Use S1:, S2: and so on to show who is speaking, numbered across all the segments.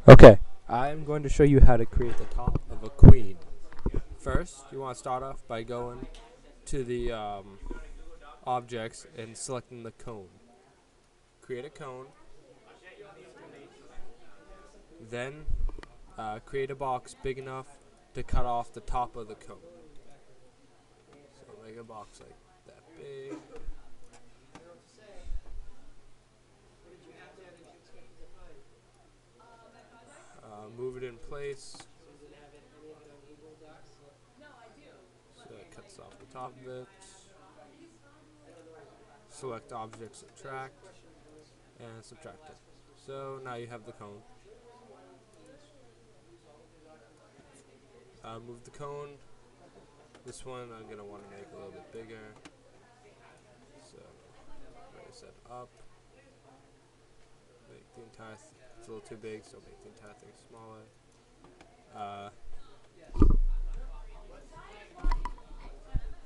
S1: Okay, I'm going to show you how to create the top of a queen. First, you want to start off by going to the objects and selecting the cone. Create a cone, then create a box big enough to cut off the top of the cone. So make a box like that big. Move it in place so it cuts off the top of it. Select object, subtract, and subtract it. So now you have the cone. Move the cone. This one I'm going to want to make a little bit bigger. So raise that up. Make the entire it's a little too big, so make the entire thing smaller.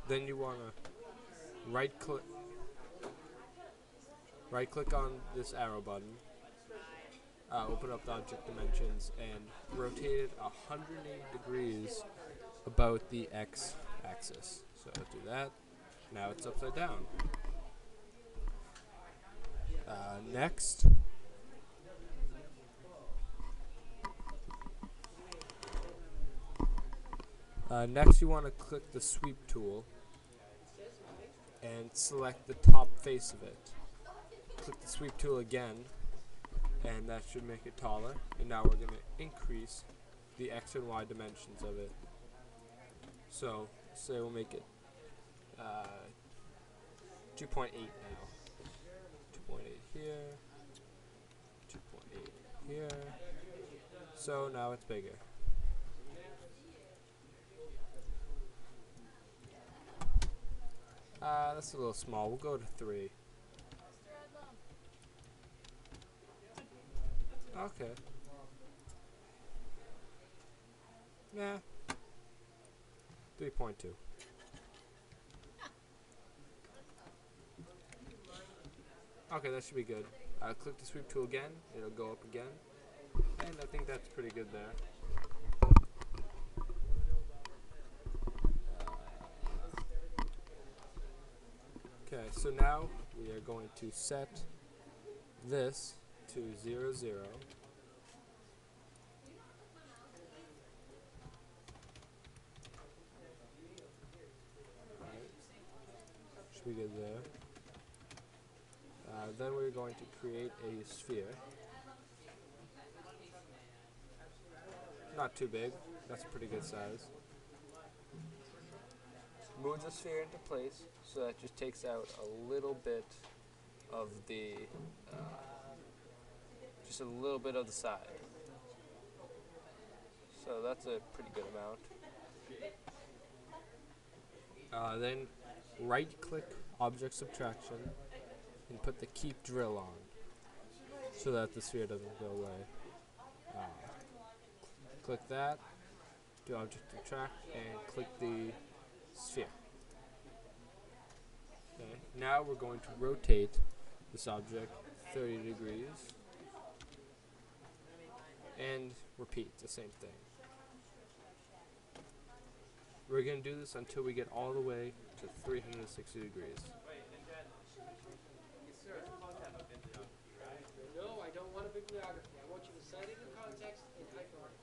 S1: Then you want to right click on this arrow button, open up the object dimensions, and rotate it 180 degrees about the X axis. So do that. Now it's upside down. Next, you want to click the sweep tool and select the top face of it. Click the sweep tool again, and that should make it taller. And now we're going to increase the X and Y dimensions of it. So say we'll make it 2.8 now. 2.8 here, 2.8 here. So now it's bigger. That's a little small. We'll go to 3. Okay. Nah. 3.2. Okay, that should be good. Click the sweep tool again. It'll go up again. And I think that's pretty good there. Okay, so now we are going to set this to 0, 0. Right. Should be good there. Then we're going to create a sphere. Not too big. That's a pretty good size. Move the sphere into place so that just takes out a little bit of the just a little bit of the side. So that's a pretty good amount. Then right click object subtraction and put the keep drill on so that the sphere doesn't go away. Click that, do object subtract, and click the sphere. Okay. Now we're going to rotate this object 30 degrees and repeat the same thing. We're going to do this until we get all the way to 360 degrees.
S2: No, I don't want a bibliography. I want you to cite it in context and hyperlink.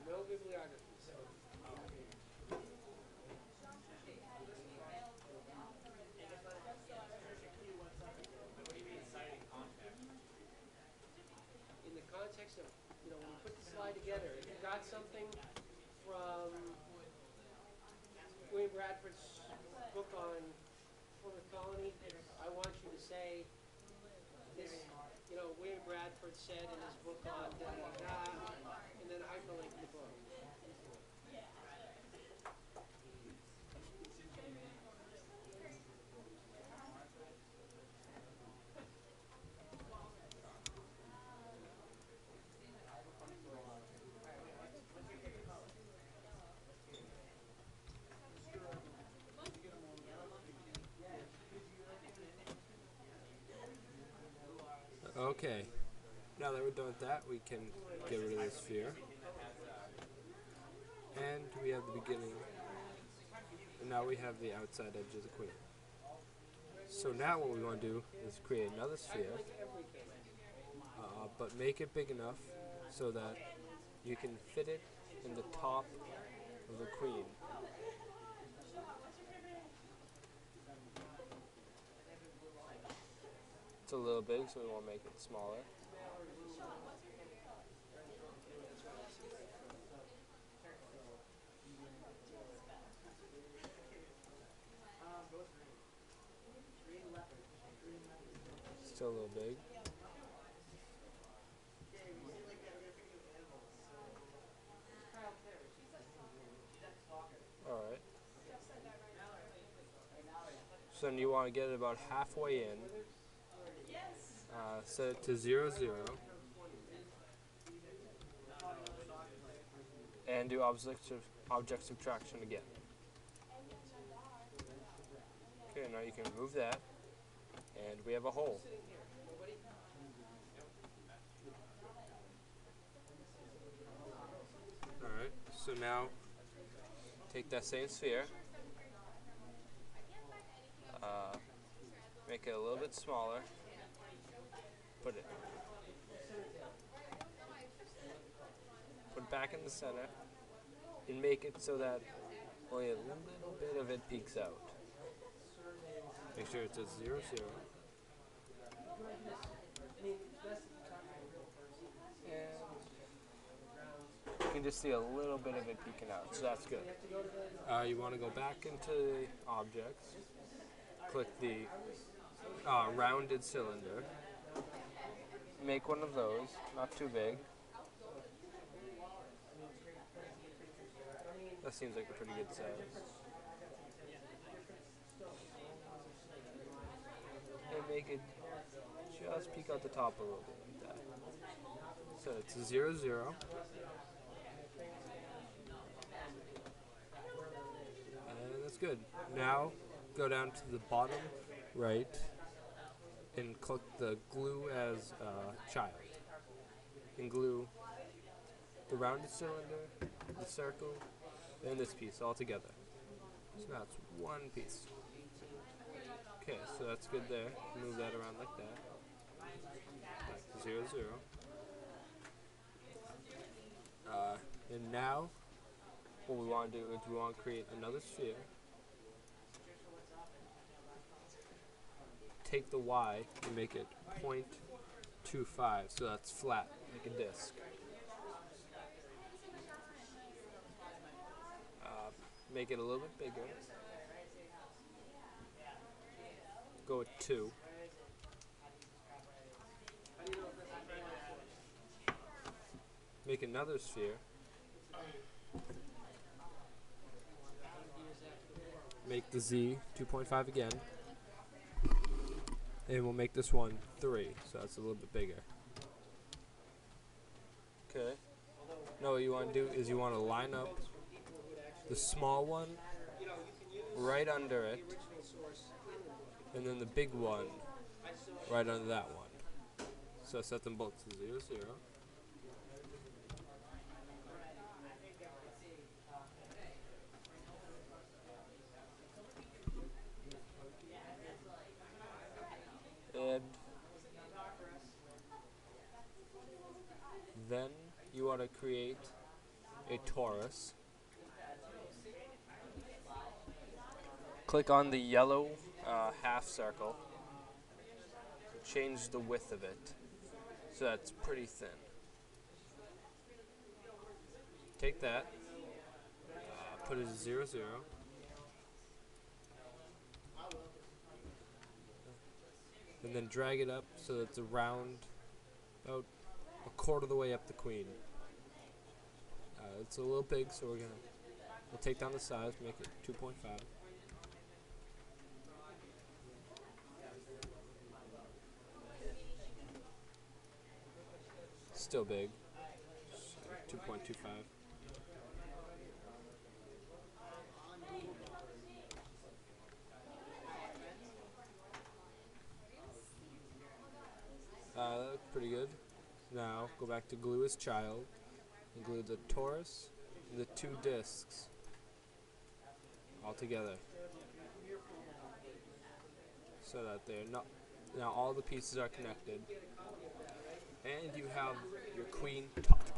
S2: No bibliography. In the context of, when you put the slide together, if you got something from William Bradford's book on Plymouth Colony, I want you to say this, William Bradford said in his book on da-da-da-da, and then hyperlink the book.
S1: Okay, Now that we're done with that, we can get rid of the sphere. And we have the beginning. And now we have the outside edge of the queen. So now what we want to do is create another sphere, but make it big enough so that you can fit it in the top of the queen. It's a little big, so we want to make it smaller. Still a little big. Alright. So then you want to get it about halfway in. Set it to 0, 0. And do object subtraction again. Okay, now you can remove that. And we have a hole. Alright, so now take that same sphere, make it a little bit smaller, put it back in the center, and make it so that only a little bit of it peeks out. Make sure it's at 0, 0. You can just see a little bit of it peeking out, so that's good. You want to go back into the objects, click the rounded cylinder, make one of those, not too big. That seems like a pretty good size. And make it just peek out the top a little bit like that. So it's a 0, 0. And that's good. Now go down to the bottom right and click the glue as child. And glue the rounded cylinder, the circle, and this piece all together. So now it's one piece. Okay, so that's good there. Move that around like that. Back to 0, 0. And now, what we want to do is we want to create another sphere. Take the Y and make it 0.25, so that's flat, like a disc. Make it a little bit bigger. Go with 2. Make another sphere. Make the Z 2.5 again. And we'll make this one 3, so that's a little bit bigger. Okay. Now what you want to do is you want to line up the small one right under it, and then the big one right under that one. So set them both to 0, 0. And then you want to create a torus. Click on the yellow half circle. Change the width of it so that's pretty thin. Take that, put it at 0, 0. And then drag it up so that it's around about a quarter of the way up the queen. It's a little big, so we'll take down the size, make it 2.5. Still big, 2.25. That looks pretty good. Now go back to glue as child and glue the torus and the two discs all together so that they're not. Now all the pieces are connected, and you have your queen top.